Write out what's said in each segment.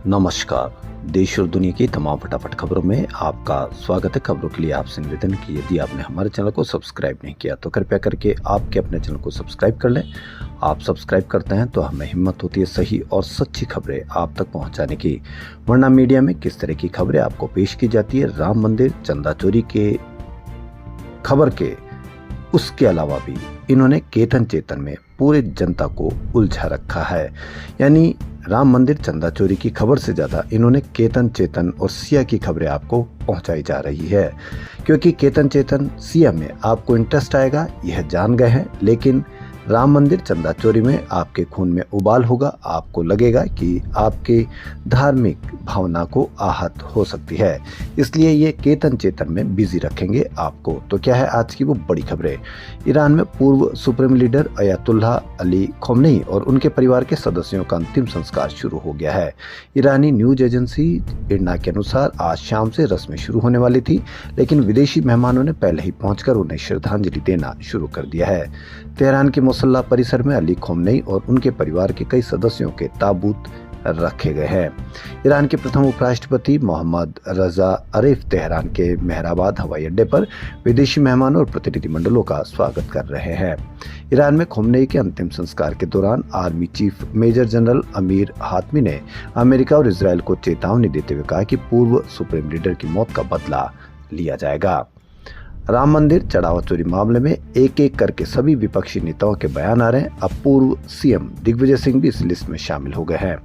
नमस्कार। देश और दुनिया की तमाम फटाफट खबरों में आपका स्वागत है। खबरों के लिए आपसे निवेदन कि यदि आपने हमारे चैनल को सब्सक्राइब नहीं किया तो कृपया करके आपके अपने चैनल को सब्सक्राइब कर लें। आप सब्सक्राइब करते हैं तो हमें हिम्मत होती है सही और सच्ची खबरें आप तक पहुंचाने की। वरना मीडिया में किस तरह की खबरें आपको पेश की जाती है, राम मंदिर चंदा चोरी के खबर के उसके अलावा भी इन्होंने केतन चेतन में पूरे जनता को उलझा रखा है। यानी राम मंदिर चंदा चोरी की खबर से ज्यादा इन्होंने केतन चेतन और सिया की खबरें आपको पहुंचाई जा रही है, क्योंकि केतन चेतन सिया में आपको इंटरेस्ट आएगा यह जान गए हैं, लेकिन राम मंदिर चंदा चोरी में आपके खून में उबाल होगा। आपको लगेगा कि आपके धार्मिक भावना को आहत हो सकती है, इसलिए ये केतन चेतन में बिजी रखेंगे आपको। तो क्या है आज की वो बड़ी खबरें। ईरान में पूर्व supreme leader Ayatollah Ali Khomeini और उनके परिवार के सदस्यों का अंतिम संस्कार शुरू हो गया है। ईरानी न्यूज एजेंसी इरना के अनुसार आज शाम से रस्में शुरू होने वाली थी, लेकिन विदेशी मेहमानों ने पहले ही पहुंचकर उन्हें श्रद्धांजलि देना शुरू कर दिया है। तेहरान के मुसल्ला परिसर में अली खोमेनी और उनके परिवार के कई सदस्यों के ताबूत रखे गए हैं। ईरान के प्रथम उपराष्ट्रपति मोहम्मद रजा अरीफ तेहरान के मेहराबाद हवाई अड्डे पर विदेशी मेहमानों और प्रतिनिधिमंडलों का स्वागत कर रहे हैं। ईरान में खोमेनी के अंतिम संस्कार के दौरान army chief major general Amir Hatami ने अमेरिका और इजरायल को चेतावनी देते हुए कहा कि पूर्व सुप्रीम लीडर की मौत का बदला लिया जाएगा। राम मंदिर चढ़ावा चोरी मामले में एक एक करके सभी विपक्षी नेताओं के बयान आ रहे हैं। अब पूर्व सीएम दिग्विजय सिंह भी इस लिस्ट में शामिल हो गए हैं।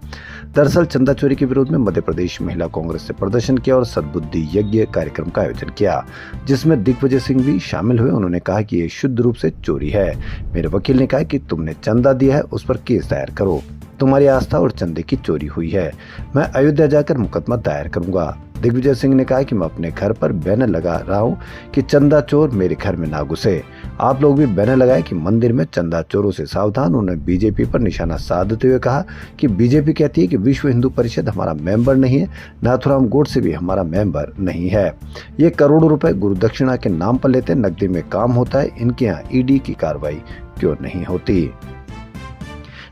दरअसल चंदा चोरी के विरोध में मध्य प्रदेश महिला कांग्रेस ने प्रदर्शन किया और सद्बुद्धि यज्ञ कार्यक्रम का आयोजन किया, जिसमें दिग्विजय सिंह भी शामिल हुए। उन्होंने कहा कि ये शुद्ध रूप से चोरी है। मेरे वकील ने कहा कि तुमने चंदा दिया है, उस पर केस दायर करो। तुम्हारी आस्था और चंदे की चोरी हुई है। मैं अयोध्या जाकर मुकदमा दायर करूंगा। दिग्विजय सिंह ने कहा कि मैं अपने घर पर बैनर लगा रहा हूं कि चंदा चोर मेरे घर में ना घुसे। आप लोग भी बैनर लगाए कि मंदिर में चंदा चोरों से सावधान। उन्होंने बीजेपी पर निशाना साधते हुए कहा कि बीजेपी कहती है कि विश्व हिंदू परिषद हमारा मेंबर नहीं है, नाथुराम गोडसे भी हमारा मेंबर नहीं है। ये करोड़ों रुपए गुरु दक्षिणा के नाम पर लेते, नकदी में काम होता है। इनके यहाँ ईडी की कार्रवाई क्यों नहीं होती।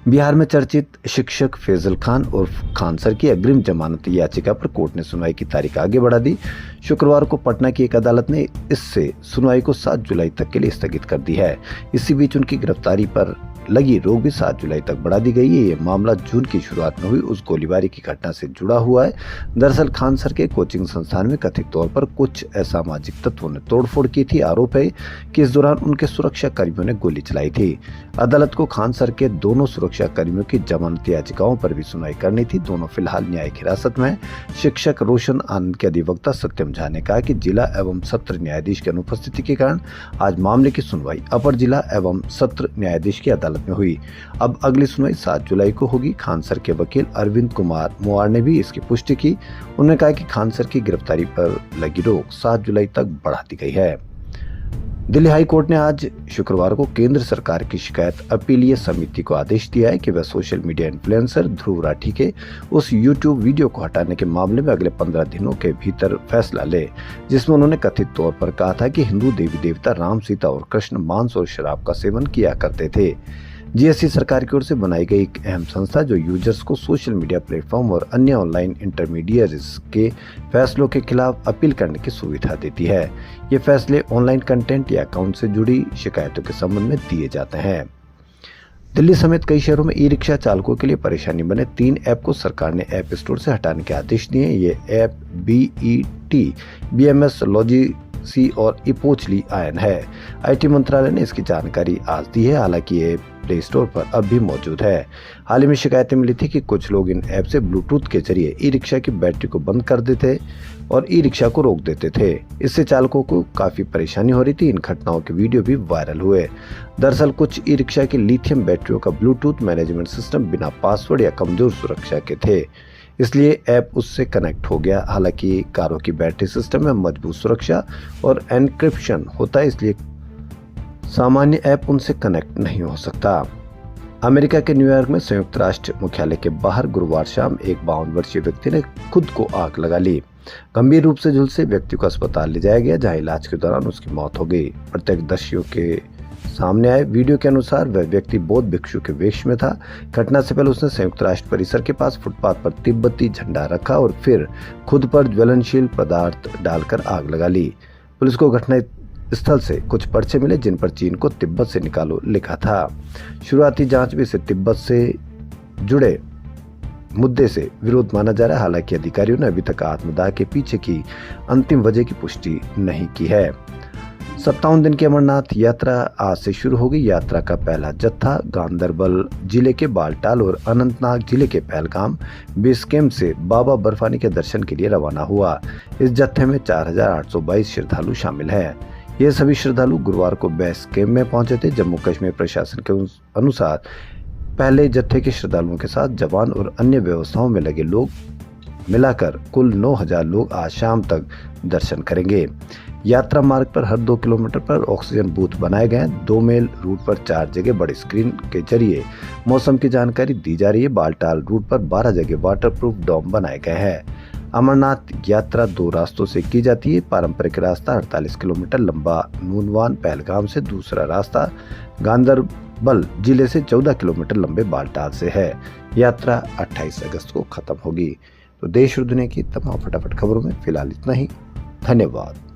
बिहार में चर्चित शिक्षक फैजल खान उर्फ खान सर की अग्रिम जमानत याचिका पर कोर्ट ने सुनवाई की तारीख आगे बढ़ा दी। शुक्रवार को पटना की एक अदालत ने इससे सुनवाई को 7 जुलाई तक के लिए स्थगित कर दी है। इसी बीच उनकी गिरफ्तारी पर लगी रोक भी 7 जुलाई तक बढ़ा दी गई है। ये मामला जून की शुरुआत में हुई उस गोलीबारी की घटना से जुड़ा हुआ है। दरअसल खान सर के कोचिंग संस्थान में कथित तौर पर कुछ असामाजिक तत्वों ने तोड़फोड़ की थी। आरोप है कि इस दौरान उनके सुरक्षा कर्मियों ने गोली चलाई थी। अदालत को खान सर के दोनों सुरक्षा कर्मियों की जमानत याचिकाओं पर भी सुनवाई करनी थी। दोनों फिलहाल न्यायिक हिरासत में। शिक्षक रोशन आनंद के अधिवक्ता सत्यम झा ने कहा कि जिला एवं सत्र न्यायाधीश की अनुपस्थिति के कारण आज मामले की सुनवाई अपर जिला एवं सत्र न्यायाधीश की अदालत में हुई। अब अगली सुनवाई 7 जुलाई को होगी। खान सर के वकील अरविंद कुमार मुआर ने भी इसकी पुष्टि की। उन्होंने कहा कि खान सर की गिरफ्तारी पर लगी रोक 7 जुलाई तक बढ़ा दी गई है। दिल्ली हाई कोर्ट ने आज शुक्रवार को केंद्र सरकार की शिकायत अपीलीय समिति को आदेश दिया है कि वह social media influencer Dhruv Rathee के उस यूट्यूब वीडियो को हटाने के मामले में अगले 15 दिनों के भीतर फैसला ले, जिसमें उन्होंने कथित तौर पर कहा था कि हिंदू देवी देवता राम, सीता और कृष्ण मांस और शराब का सेवन किया करते थे। जीएसटी सरकार की ओर से बनाई गई एक अहम संस्था जो यूजर्स को सोशल मीडिया प्लेटफॉर्म और अन्य ऑनलाइन इंटरमीडिएट्स के फैसलों के खिलाफ अपील करने की सुविधा देती है। ये फैसले ऑनलाइन कंटेंट या अकाउंट से जुड़ी शिकायतों के संबंध में दिए जाते हैं। दिल्ली समेत कई शहरों में ई रिक्शा चालकों के लिए परेशानी बने 3 ऐप को सरकार ने ऐप स्टोर से हटाने के आदेश दिए। ये ऐप BET, BMS लॉजिसी और इपोचली आयन है। IT मंत्रालय ने इसकी जानकारी आज दी है। हालांकि ये प्ले स्टोर पर अब भी मौजूद है। हाल ही में शिकायतें मिली थी कि कुछ लोग इन ऐप से ब्लूटूथ के जरिए ई रिक्शा की बैटरी को बंद कर देते और ई रिक्शा को रोक देते थे। इससे चालकों को काफी परेशानी हो रही थी। इन घटनाओं के वीडियो भी वायरल हुए। दरअसल कुछ ई रिक्शा की लिथियम बैटरियों का ब्लूटूथ मैनेजमेंट सिस्टम बिना पासवर्ड या कमजोर सुरक्षा के थे, इसलिए ऐप उससे कनेक्ट हो गया। हालांकि कारों की बैटरी सिस्टम में मजबूत सुरक्षा और एन्क्रिप्शन होता है, इसलिए सामान्य ऐप उनसे कनेक्ट नहीं हो सकता। अमेरिका के न्यूयॉर्क में संयुक्त राष्ट्र मुख्यालय के बाहर गुरुवार शाम एक 52 वर्षीय व्यक्ति ने खुद को आग लगा ली। गंभीर रूप से झुलसे व्यक्ति को अस्पताल ले जाया गया, जहां इलाज के दौरान उसकी मौत हो गई। प्रत्यक्षदर्शियों के सामने आए। वीडियो के अनुसार वह व्यक्ति बौद्ध भिक्षु के वेश में था। घटना से पहले उसने संयुक्त राष्ट्र परिसर के पास फुटपाथ पर तिब्बती झंडा रखा और फिर खुद पर ज्वलनशील पदार्थ डालकर आग लगा ली। पुलिस को घटना स्थल से कुछ पर्चे मिले जिन पर चीन को तिब्बत से निकालो लिखा था। शुरुआती जांच में इसे तिब्बत से जुड़े मुद्दे से विरोध माना जा रहा है। हालांकि अधिकारियों ने अभी तक आत्मदाह के पीछे की अंतिम वजह की पुष्टि नहीं की है। 57 दिन की अमरनाथ यात्रा आज से शुरू होगी। यात्रा का पहला जत्था गांदरबल जिले के बालटाल और अनंतनाग जिले के पहलगाम बेस कैंप से बाबा बर्फानी के दर्शन के लिए रवाना हुआ। इस जत्थे में 4822 श्रद्धालु शामिल हैं। ये सभी श्रद्धालु गुरुवार को बेस कैंप में पहुंचे थे। जम्मू कश्मीर प्रशासन के अनुसार पहले जत्थे के श्रद्धालुओं के साथ जवान और अन्य व्यवस्थाओं में लगे लोग मिलाकर कुल 9000 लोग आज शाम तक दर्शन करेंगे। यात्रा मार्ग पर हर 2 किलोमीटर पर ऑक्सीजन बूथ बनाए गए हैं। 2 मील रूट पर 4 जगह बड़े स्क्रीन के जरिए मौसम की जानकारी दी जा रही है। बालटाल रूट पर 12 जगह वाटरप्रूफ डोम बनाए गए हैं। अमरनाथ यात्रा 2 रास्तों से की जाती है। पारंपरिक रास्ता 48 किलोमीटर लंबा नूनवान पहलगाम से, दूसरा रास्ता गांदरबल जिले से 14 किलोमीटर लंबे बालटाल से है। यात्रा 28 अगस्त को खत्म होगी। तो देश और दुनिया की तमाम फटाफट खबरों में फिलहाल इतना ही। धन्यवाद।